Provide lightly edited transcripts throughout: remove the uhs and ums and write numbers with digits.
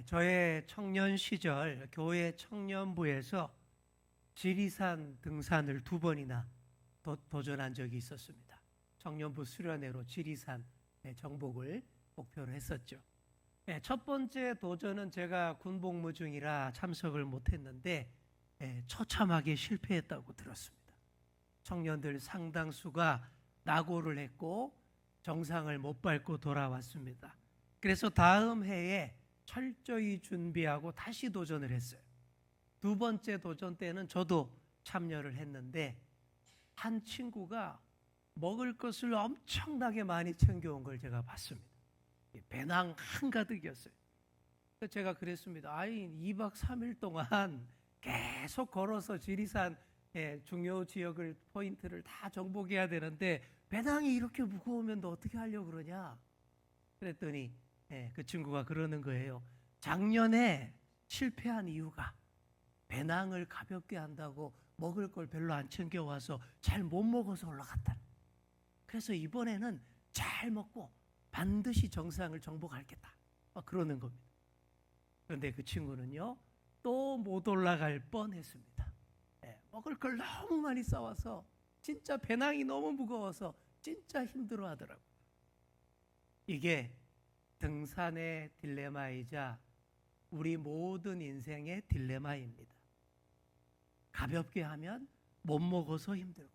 저의 청년 시절 교회 청년부에서 지리산 등산을 2번이나 도전한 적이 있었습니다. 청년부 수련회로 지리산 정복을 목표로 했었죠. 첫 번째 도전은 제가 군복무 중이라 참석을 못했는데 처참하게 실패했다고 들었습니다. 청년들 상당수가 낙오를 했고 정상을 못 밟고 돌아왔습니다. 그래서 다음 해에 철저히 준비하고 다시 도전을 했어요. 2번째 도전 때는 저도 참여를 했는데 한 친구가 먹을 것을 엄청나게 많이 챙겨온 걸 제가 봤습니다. 배낭 한가득이었어요. 그래서 제가 그랬습니다. 2박 3일 동안 계속 걸어서 지리산 중요 지역을 포인트를 다 정복해야 되는데 배낭이 이렇게 무거우면 너 어떻게 하려고 그러냐? 그랬더니 그 친구가 그러는 거예요. 작년에 실패한 이유가 배낭을 가볍게 한다고 먹을 걸 별로 안 챙겨와서 잘 못 먹어서 올라갔다. 그래서 이번에는 잘 먹고 반드시 정상을 정복하겠다. 그러는 겁니다. 그런데 그 친구는요, 또 못 올라갈 뻔했습니다. 먹을 걸 너무 많이 싸와서 진짜 배낭이 너무 무거워서 진짜 힘들어 하더라고요. 이게 등산의 딜레마이자 우리 모든 인생의 딜레마입니다. 가볍게 하면 못 먹어서 힘들고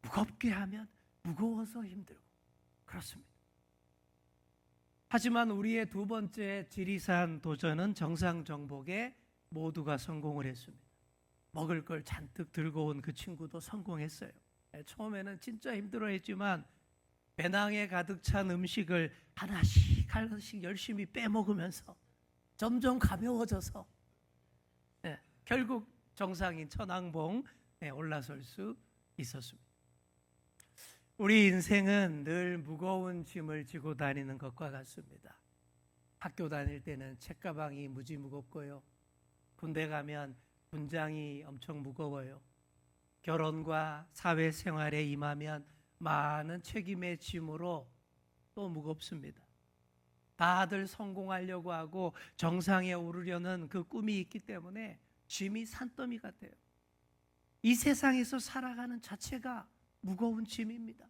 무겁게 하면 무거워서 힘들고 그렇습니다. 하지만 우리의 2번째 지리산 도전은 정상 정복에 모두가 성공을 했습니다. 먹을 걸 잔뜩 들고 온 그 친구도 성공했어요. 처음에는 진짜 힘들어했지만 배낭에 가득 찬 음식을 하나씩 열심히 빼먹으면서 점점 가벼워져서 결국 정상인 천왕봉에 올라설 수 있었습니다. 우리 인생은 늘 무거운 짐을 지고 다니는 것과 같습니다. 학교 다닐 때는 책가방이 무지 무겁고요. 군대 가면 군장이 엄청 무거워요. 결혼과 사회생활에 임하면 많은 책임의 짐으로 또 무겁습니다. 다들 성공하려고 하고 정상에 오르려는 그 꿈이 있기 때문에 짐이 산더미 같아요. 이 세상에서 살아가는 자체가 무거운 짐입니다.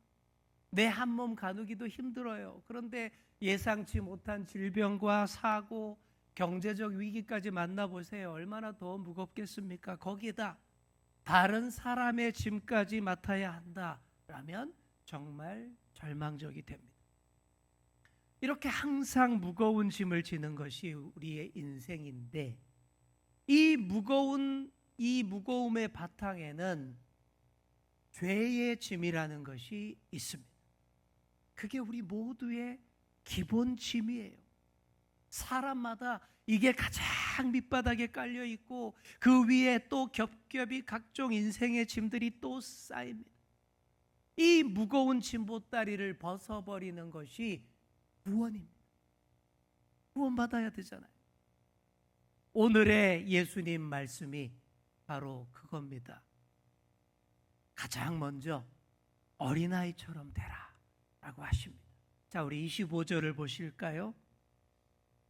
내 한 몸 가누기도 힘들어요. 그런데 예상치 못한 질병과 사고, 경제적 위기까지 만나보세요. 얼마나 더 무겁겠습니까? 거기에다 다른 사람의 짐까지 맡아야 한다라면 정말 절망적이 됩니다. 이렇게 항상 무거운 짐을 지는 것이 우리의 인생인데 이 무거움의 바탕에는 죄의 짐이라는 것이 있습니다. 그게 우리 모두의 기본 짐이에요. 사람마다 이게 가장 밑바닥에 깔려 있고 그 위에 또 겹겹이 각종 인생의 짐들이 또 쌓입니다. 이 무거운 짐보따리를 벗어버리는 것이 구원입니다. 구원받아야 되잖아요. 오늘의 예수님 말씀이 바로 그겁니다. 가장 먼저 어린아이처럼 되라 라고 하십니다. 자, 우리 25절을 보실까요?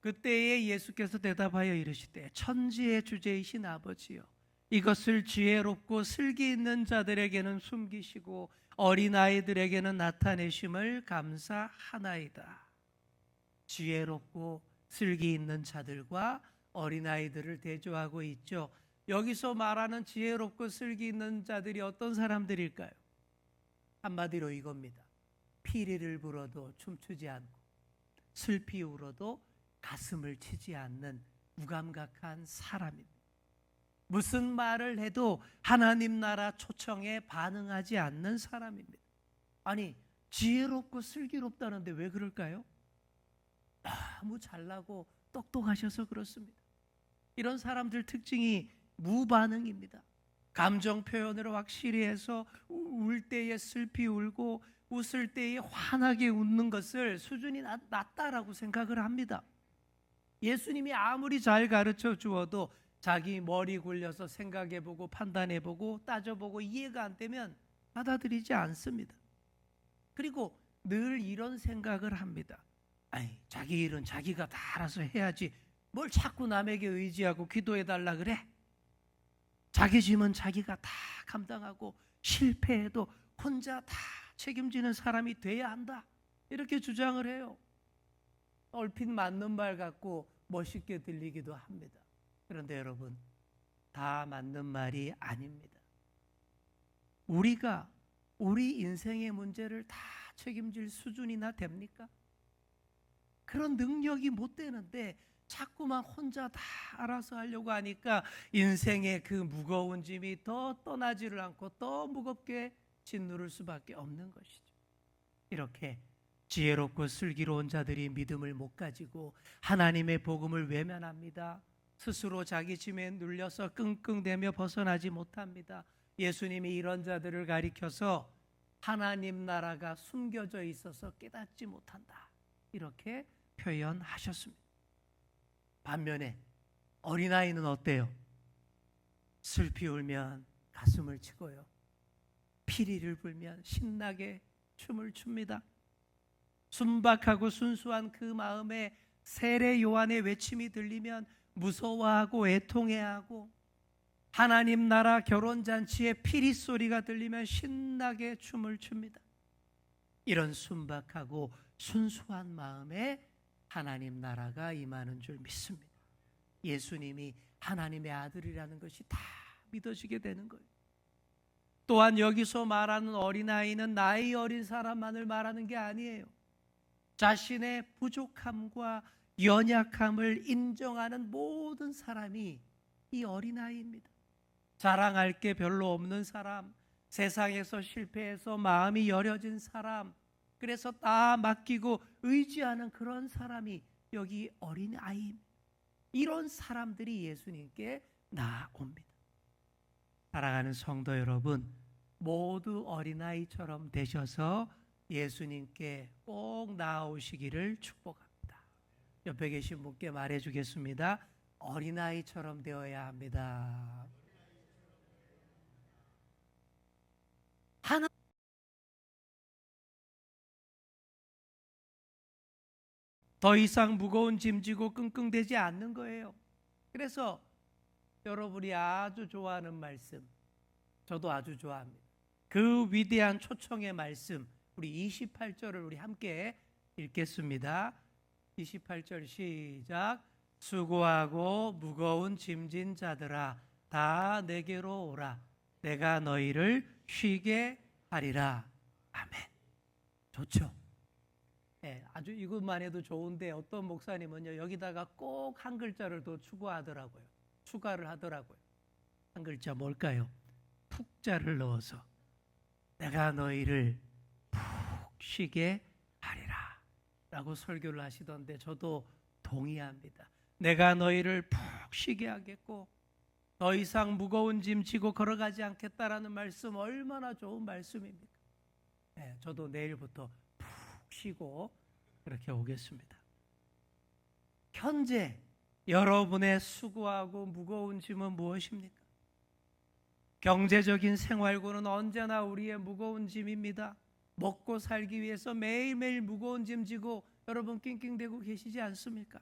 그때에 예수께서 대답하여 이르시되 천지의 주제이신 아버지여 이것을 지혜롭고 슬기 있는 자들에게는 숨기시고 어린아이들에게는 나타내심을 감사하나이다. 지혜롭고 슬기 있는 자들과 어린아이들을 대조하고 있죠. 여기서 말하는 지혜롭고 슬기 있는 자들이 어떤 사람들일까요? 한마디로 이겁니다. 피리를 불어도 춤추지 않고 슬피 울어도 가슴을 치지 않는 무감각한 사람입니다. 무슨 말을 해도 하나님 나라 초청에 반응하지 않는 사람입니다. 아니, 지혜롭고 슬기롭다는데 왜 그럴까요? 너무 잘나고 똑똑하셔서 그렇습니다. 이런 사람들 특징이 무반응입니다. 감정 표현을 확실히 해서 울 때에 슬피 울고 웃을 때에 환하게 웃는 것을 수준이 낮다라고 생각을 합니다. 예수님이 아무리 잘 가르쳐 주어도 자기 머리 굴려서 생각해보고 판단해보고 따져보고 이해가 안 되면 받아들이지 않습니다. 그리고 늘 이런 생각을 합니다. 자기 일은 자기가 다 알아서 해야지 뭘 자꾸 남에게 의지하고 기도해달라 그래? 자기 짐은 자기가 다 감당하고 실패해도 혼자 다 책임지는 사람이 돼야 한다, 이렇게 주장을 해요. 얼핏 맞는 말 같고 멋있게 들리기도 합니다. 그런데 여러분, 다 맞는 말이 아닙니다. 우리가 우리 인생의 문제를 다 책임질 수준이나 됩니까? 그런 능력이 못 되는데 자꾸만 혼자 다 알아서 하려고 하니까 인생의 그 무거운 짐이 더 떠나지를 않고 더 무겁게 짓누를 수밖에 없는 것이죠. 이렇게 지혜롭고 슬기로운 자들이 믿음을 못 가지고 하나님의 복음을 외면합니다. 스스로 자기 짐에 눌려서 끙끙대며 벗어나지 못합니다. 예수님이 이런 자들을 가리켜서 하나님 나라가 숨겨져 있어서 깨닫지 못한다, 이렇게 표현하셨습니다. 반면에 어린아이는 어때요? 슬피 울면 가슴을 치고요, 피리를 불면 신나게 춤을 춥니다. 순박하고 순수한 그 마음에 세례 요한의 외침이 들리면 무서워하고 애통해하고, 하나님 나라 결혼잔치의 피리 소리가 들리면 신나게 춤을 춥니다. 이런 순박하고 순수한 마음에 하나님 나라가 임하는 줄 믿습니다. 예수님이 하나님의 아들이라는 것이 다 믿어지게 되는 거예요. 또한 여기서 말하는 어린아이는 나이 어린 사람만을 말하는 게 아니에요. 자신의 부족함과 연약함을 인정하는 모든 사람이 이 어린아이입니다. 자랑할 게 별로 없는 사람, 세상에서 실패해서 마음이 여려진 사람, 그래서 다 맡기고 의지하는 그런 사람이 여기 어린아이입니다. 이런 사람들이 예수님께 나옵니다. 사랑하는 성도 여러분, 모두 어린아이처럼 되셔서 예수님께 꼭 나아오시기를 축복합니다. 옆에 계신 분께 말해주겠습니다. 어린아이처럼 되어야 합니다. 하나 더 이상 무거운 짐 지고 끙끙대지 않는 거예요. 그래서 여러분이 아주 좋아하는 말씀, 저도 아주 좋아합니다. 그 위대한 초청의 말씀, 우리 28절을 우리 함께 읽겠습니다. 28절 시작. 수고하고 무거운 짐진 자들아, 다 내게로 오라. 내가 너희를 쉬게 하리라. 아멘. 좋죠? 네, 아주 이것만 해도 좋은데 어떤 목사님은요, 여기다가 꼭 한 글자를 더 추가를 하더라고요. 한 글자 뭘까요? 푹자를 넣어서 내가 너희를 푹 쉬게 하리라 라고 설교를 하시던데 저도 동의합니다. 내가 너희를 푹 쉬게 하겠고 더 이상 무거운 짐 지고 걸어가지 않겠다라는 말씀, 얼마나 좋은 말씀입니까? 네, 저도 내일부터 푹 쉬고 그렇게 오겠습니다. 현재 여러분의 수고하고 무거운 짐은 무엇입니까? 경제적인 생활고는 언제나 우리의 무거운 짐입니다. 먹고 살기 위해서 매일매일 무거운 짐 지고 여러분 낑낑대고 계시지 않습니까?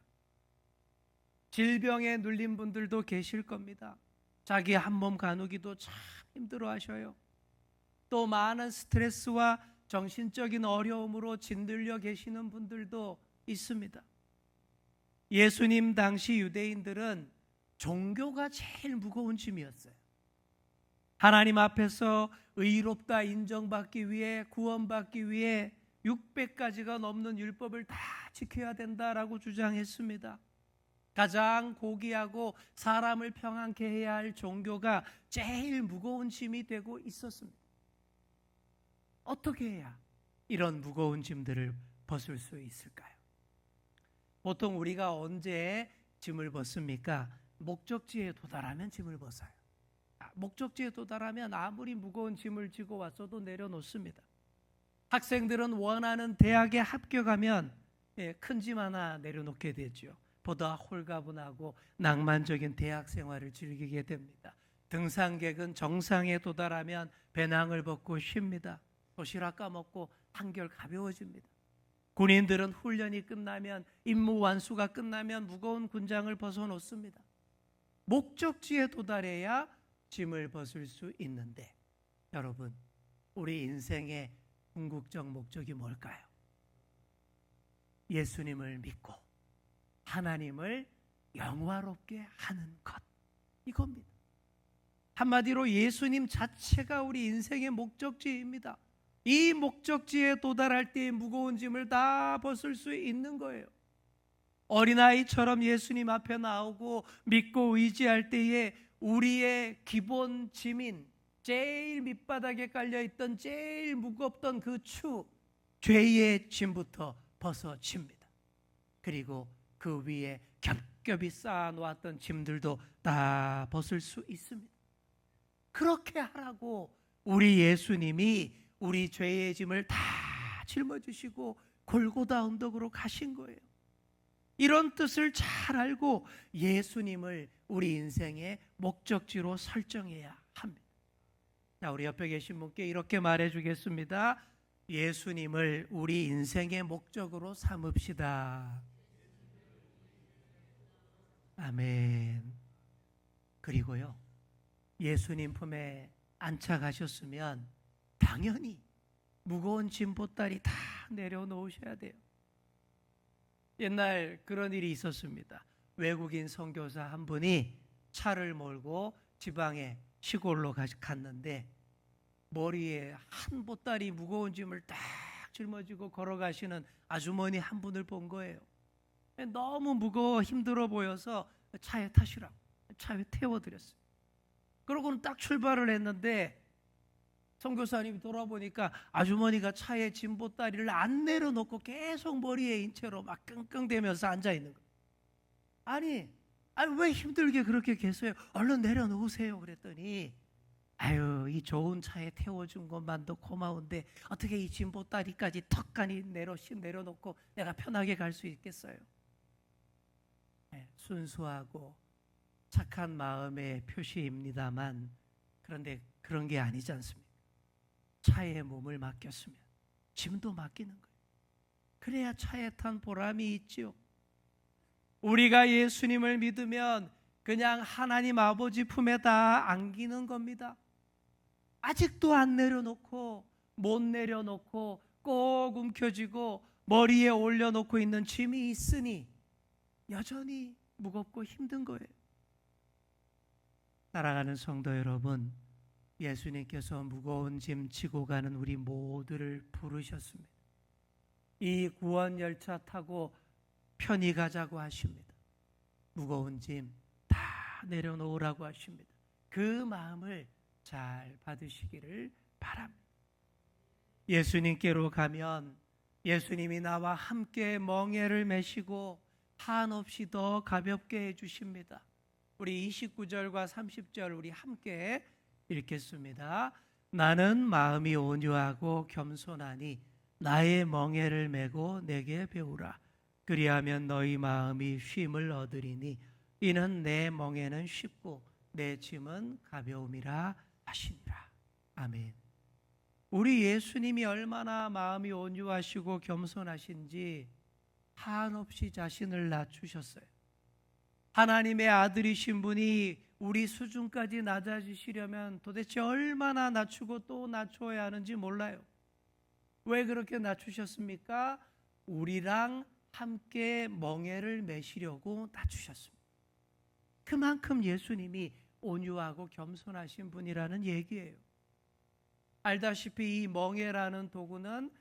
질병에 눌린 분들도 계실 겁니다. 자기 한 몸 가누기도 참 힘들어 하셔요. 또 많은 스트레스와 정신적인 어려움으로 짓눌려 계시는 분들도 있습니다. 예수님 당시 유대인들은 종교가 제일 무거운 짐이었어요. 하나님 앞에서 의롭다 인정받기 위해, 구원받기 위해 600가지가 넘는 율법을 다 지켜야 된다라고 주장했습니다. 가장 고귀하고 사람을 평안케 해야 할 종교가 제일 무거운 짐이 되고 있었습니다. 어떻게 해야 이런 무거운 짐들을 벗을 수 있을까요? 보통 우리가 언제 짐을 벗습니까? 목적지에 도달하면 짐을 벗어요. 목적지에 도달하면 아무리 무거운 짐을 지고 왔어도 내려놓습니다. 학생들은 원하는 대학에 합격하면 큰 짐 하나 내려놓게 되죠. 보다 홀가분하고 낭만적인 대학 생활을 즐기게 됩니다. 등산객은 정상에 도달하면 배낭을 벗고 쉽니다. 도시락 까먹고 한결 가벼워집니다. 군인들은 훈련이 끝나면, 임무 완수가 끝나면 무거운 군장을 벗어놓습니다. 목적지에 도달해야 짐을 벗을 수 있는데, 여러분, 우리 인생의 궁극적 목적이 뭘까요? 예수님을 믿고 하나님을 영화롭게 하는 것, 이겁니다. 한마디로 예수님 자체가 우리 인생의 목적지입니다. 이 목적지에 도달할 때의 무거운 짐을 다 벗을 수 있는 거예요. 어린아이처럼 예수님 앞에 나오고 믿고 의지할 때에 우리의 기본 짐인, 제일 밑바닥에 깔려있던 제일 무겁던 그 죄의 짐부터 벗어집니다. 그리고 그 위에 겹겹이 쌓아놓았던 짐들도 다 벗을 수 있습니다. 그렇게 하라고 우리 예수님이 우리 죄의 짐을 다 짊어지시고 골고다 언덕으로 가신 거예요. 이런 뜻을 잘 알고 예수님을 우리 인생의 목적지로 설정해야 합니다. 자, 우리 옆에 계신 분께 이렇게 말해주겠습니다. 예수님을 우리 인생의 목적으로 삼읍시다. 아멘. 그리고요, 예수님 품에 안착하셨으면 당연히 무거운 짐 보따리 다 내려놓으셔야 돼요. 옛날 그런 일이 있었습니다. 외국인 선교사 한 분이 차를 몰고 지방의 시골로 갔는데 머리에 한 보따리 무거운 짐을 딱 짊어지고 걸어가시는 아주머니 한 분을 본 거예요. 너무 무거워 힘들어 보여서 차에 타시라고 차에 태워드렸어요. 그러고는 딱 출발을 했는데 선교사님이 돌아보니까 아주머니가 차에 짐 보따리를 안 내려놓고 계속 머리에 인 채로 막 끙끙대면서 앉아있는 거예요. 아니 왜 힘들게 그렇게 계세요? 얼른 내려놓으세요. 그랬더니 아유, 이 좋은 차에 태워준 것만도 고마운데 어떻게 이 짐 보따리까지 턱까지 내려놓고 내가 편하게 갈 수 있겠어요? 네, 순수하고 착한 마음의 표시입니다만, 그런데 그런 게 아니지 않습니까? 차에 몸을 맡겼으면 짐도 맡기는 거예요. 그래야 차에 탄 보람이 있지요. 우리가 예수님을 믿으면 그냥 하나님 아버지 품에다 안기는 겁니다. 아직도 안 내려놓고 못 내려놓고 꼭 움켜쥐고 머리에 올려놓고 있는 짐이 있으니 여전히 무겁고 힘든 거예요. 사랑하는 성도 여러분, 예수님께서 무거운 짐 지고 가는 우리 모두를 부르셨습니다. 이 구원 열차 타고 편히 가자고 하십니다. 무거운 짐 다 내려놓으라고 하십니다. 그 마음을 잘 받으시기를 바랍니다. 예수님께로 가면 예수님이 나와 함께 멍에를 메시고 한없이 더 가볍게 해주십니다. 우리 29절과 30절 우리 함께 읽겠습니다. 나는 마음이 온유하고 겸손하니 나의 멍에를 메고 내게 배우라. 그리하면 너희 마음이 쉼을 얻으리니 이는 내 멍에는 쉽고 내 짐은 가벼움이라 하시니라. 아멘. 우리 예수님이 얼마나 마음이 온유하시고 겸손하신지 한없이 자신을 낮추셨어요. 하나님의 아들이신 분이 우리 수준까지 낮아지시려면 도대체 얼마나 낮추고 또 낮춰야 하는지 몰라요. 왜 그렇게 낮추셨습니까? 우리랑 함께 멍에를 메시려고 낮추셨습니다. 그만큼 예수님이 온유하고 겸손하신 분이라는 얘기예요. 알다시피 이 멍에라는 도구는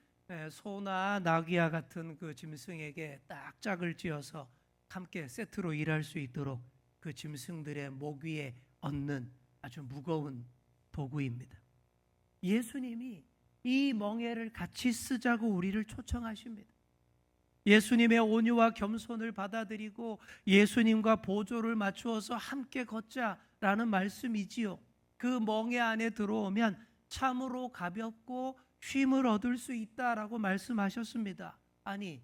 소나 나귀와 같은 그 짐승에게 딱 짝을 지어서 함께 세트로 일할 수 있도록 그 짐승들의 목 위에 얹는 아주 무거운 도구입니다. 예수님이 이 멍에를 같이 쓰자고 우리를 초청하십니다. 예수님의 온유와 겸손을 받아들이고 예수님과 보조를 맞추어서 함께 걷자라는 말씀이지요. 그 멍에 안에 들어오면 참으로 가볍고 쉼을 얻을 수 있다라고 말씀하셨습니다. 아니,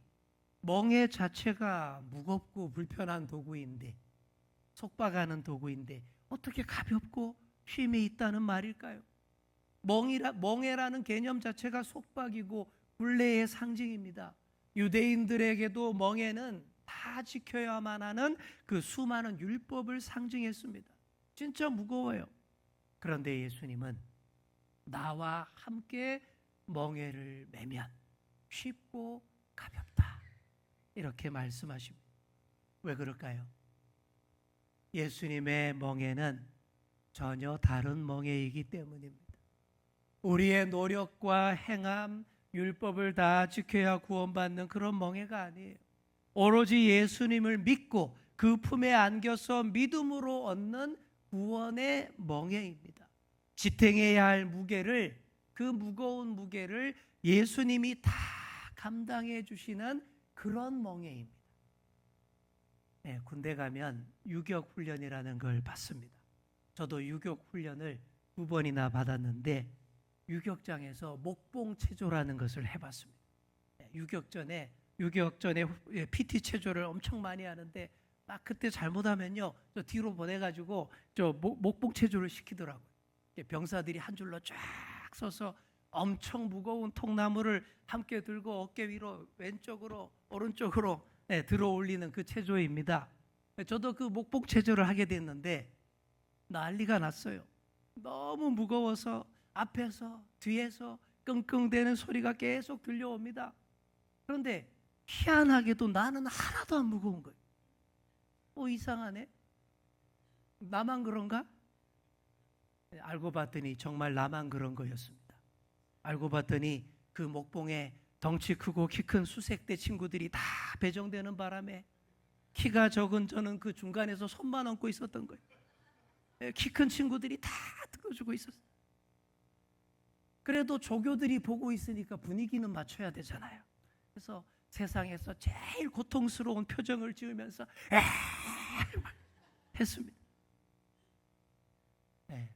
멍에 자체가 무겁고 불편한 도구인데, 속박하는 도구인데 어떻게 가볍고 쉼이 있다는 말일까요? 멍에라는 개념 자체가 속박이고 굴레의 상징입니다. 유대인들에게도 멍에는 다 지켜야만 하는 그 수많은 율법을 상징했습니다. 진짜 무거워요. 그런데 예수님은 나와 함께 멍에를 매면 쉽고 가볍다, 이렇게 말씀하십니다. 왜 그럴까요? 예수님의 멍에는 전혀 다른 멍에이기 때문입니다. 우리의 노력과 행함, 율법을 다 지켜야 구원받는 그런 멍에가 아니에요. 오로지 예수님을 믿고 그 품에 안겨서 믿음으로 얻는 구원의 멍에입니다. 지탱해야 할 무게를, 그 무거운 무게를 예수님이 다 감당해 주시는 그런 멍에입니다. 네, 군대 가면 유격 훈련이라는 걸 받습니다. 저도 유격 훈련을 2번이나 받았는데 유격장에서 목봉 체조라는 것을 해봤습니다. 네, 유격전에 PT 체조를 엄청 많이 하는데 막 그때 잘못하면요, 저 뒤로 보내가지고 저 목봉 체조를 시키더라고요. 병사들이 한 줄로 쫙 서서 엄청 무거운 통나무를 함께 들고 어깨 위로 왼쪽으로 오른쪽으로 들어 올리는 그 체조입니다. 저도 그 목봉 체조를 하게 됐는데 난리가 났어요. 너무 무거워서 앞에서 뒤에서 끙끙대는 소리가 계속 들려옵니다. 그런데 희한하게도 나는 하나도 안 무거운 거예요. 이상하네. 나만 그런가? 알고 봤더니 정말 나만 그런 거였습니다. 알고 봤더니 그 목봉에 덩치 크고 키 큰 수색대 친구들이 다 배정되는 바람에 키가 적은 저는 그 중간에서 손만 얹고 있었던 거예요. 키 큰 친구들이 다 들어주고 있었어요. 그래도 조교들이 보고 있으니까 분위기는 맞춰야 되잖아요. 그래서 세상에서 제일 고통스러운 표정을 지으면서 했습니다. 네.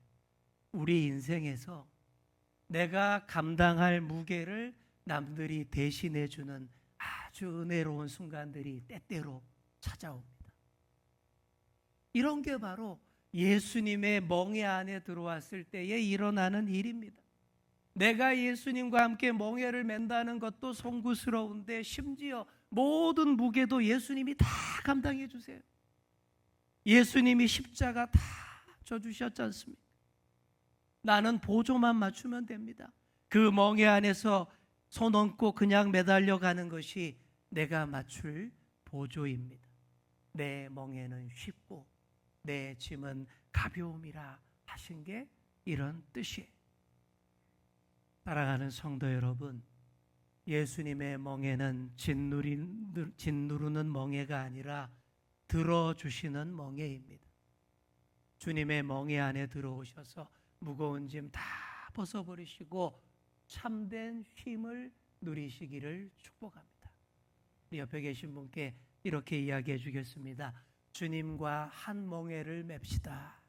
우리 인생에서 내가 감당할 무게를 남들이 대신해 주는 아주 은혜로운 순간들이 때때로 찾아옵니다. 이런 게 바로 예수님의 멍에 안에 들어왔을 때에 일어나는 일입니다. 내가 예수님과 함께 멍에를 맨다는 것도 송구스러운데 심지어 모든 무게도 예수님이 다 감당해 주세요. 예수님이 십자가 다 져주셨지 않습니까? 나는 보조만 맞추면 됩니다. 그 멍에 안에서 손 얹고 그냥 매달려 가는 것이 내가 맞출 보조입니다. 내 멍에는 쉽고 내 짐은 가벼움이라 하신 게 이런 뜻이에요. 사랑하는 성도 여러분, 예수님의 멍에는 짓누르는 멍에가 아니라 들어주시는 멍에입니다. 주님의 멍에 안에 들어오셔서 무거운 짐 다 벗어버리시고 참된 쉼을 누리시기를 축복합니다. 옆에 계신 분께 이렇게 이야기해 주겠습니다. 주님과 한 멍에를 맵시다.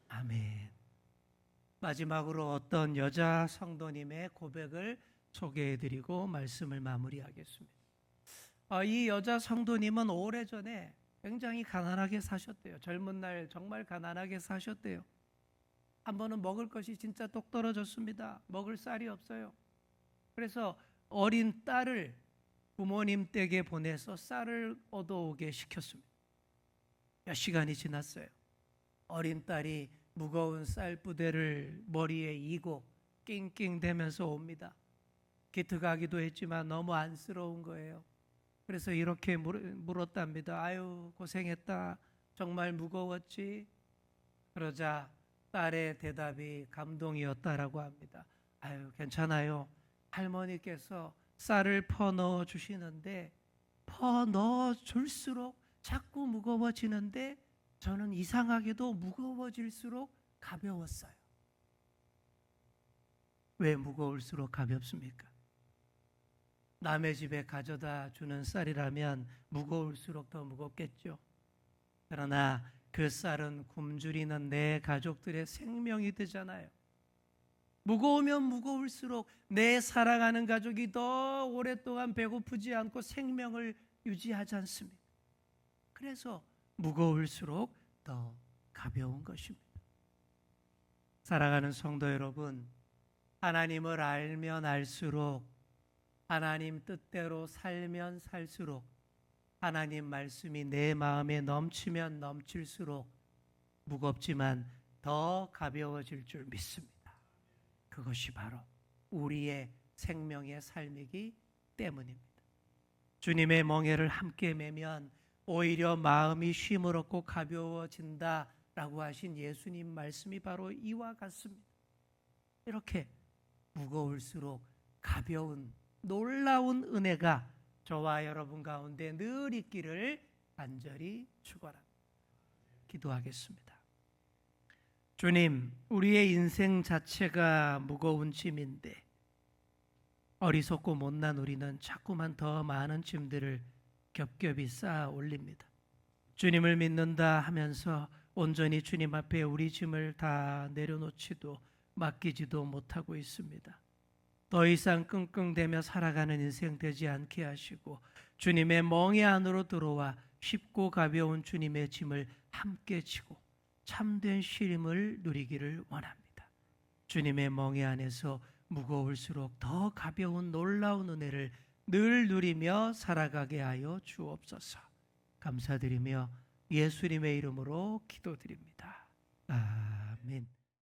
아멘. 마지막으로 어떤 여자 성도님의 고백을 소개해드리고 말씀을 마무리하겠습니다. 이 여자 성도님은 오래전에 굉장히 가난하게 사셨대요. 젊은 날 정말 가난하게 사셨대요. 한 번은 먹을 것이 진짜 똑 떨어졌습니다. 먹을 쌀이 없어요. 그래서 어린 딸을 부모님 댁에 보내서 쌀을 얻어오게 시켰습니다. 몇 시간이 지났어요. 어린 딸이 무거운 쌀 부대를 머리에 이고 낑낑대면서 옵니다. 기특하기도 했지만 너무 안쓰러운 거예요. 그래서 이렇게 물었답니다. 아유, 고생했다. 정말 무거웠지? 그러자 딸의 대답이 감동이었다라고 합니다. 아유, 괜찮아요. 할머니께서 쌀을 퍼 넣어 주시는데 퍼 넣어 줄수록 자꾸 무거워지는데 저는 이상하게도 무거워질수록 가벼웠어요. 왜 무거울수록 가볍습니까? 남의 집에 가져다 주는 쌀이라면 무거울수록 더 무겁겠죠. 그러나 그 쌀은 굶주리는 내 가족들의 생명이 되잖아요. 무거우면 무거울수록 내 사랑하는 가족이 더 오랫동안 배고프지 않고 생명을 유지하지 않습니까? 그래서 무거울수록 더 가벼운 것입니다. 사랑하는 성도 여러분, 하나님을 알면 알수록 하나님 뜻대로 살면 살수록, 하나님 말씀이 내 마음에 넘치면 넘칠수록 무겁지만 더 가벼워질 줄 믿습니다. 그것이 바로 우리의 생명의 삶이기 때문입니다. 주님의 멍에를 함께 매면 오히려 마음이 쉼을 얻고 가벼워진다라고 하신 예수님 말씀이 바로 이와 같습니다. 이렇게 무거울수록 가벼운 놀라운 은혜가 저와 여러분 가운데 늘 있기를 간절히 축원합니다. 기도하겠습니다. 주님, 우리의 인생 자체가 무거운 짐인데 어리석고 못난 우리는 자꾸만 더 많은 짐들을 겹겹이 쌓아 올립니다. 주님을 믿는다 하면서 온전히 주님 앞에 우리 짐을 다 내려놓지도 맡기지도 못하고 있습니다. 더 이상 끙끙대며 살아가는 인생 되지 않게 하시고 주님의 멍에 안으로 들어와 쉽고 가벼운 주님의 짐을 함께 지고 참된 쉼을 누리기를 원합니다. 주님의 멍에 안에서 무거울수록 더 가벼운 놀라운 은혜를 늘 누리며 살아가게 하여 주옵소서. 감사드리며 예수님의 이름으로 기도드립니다. 아멘.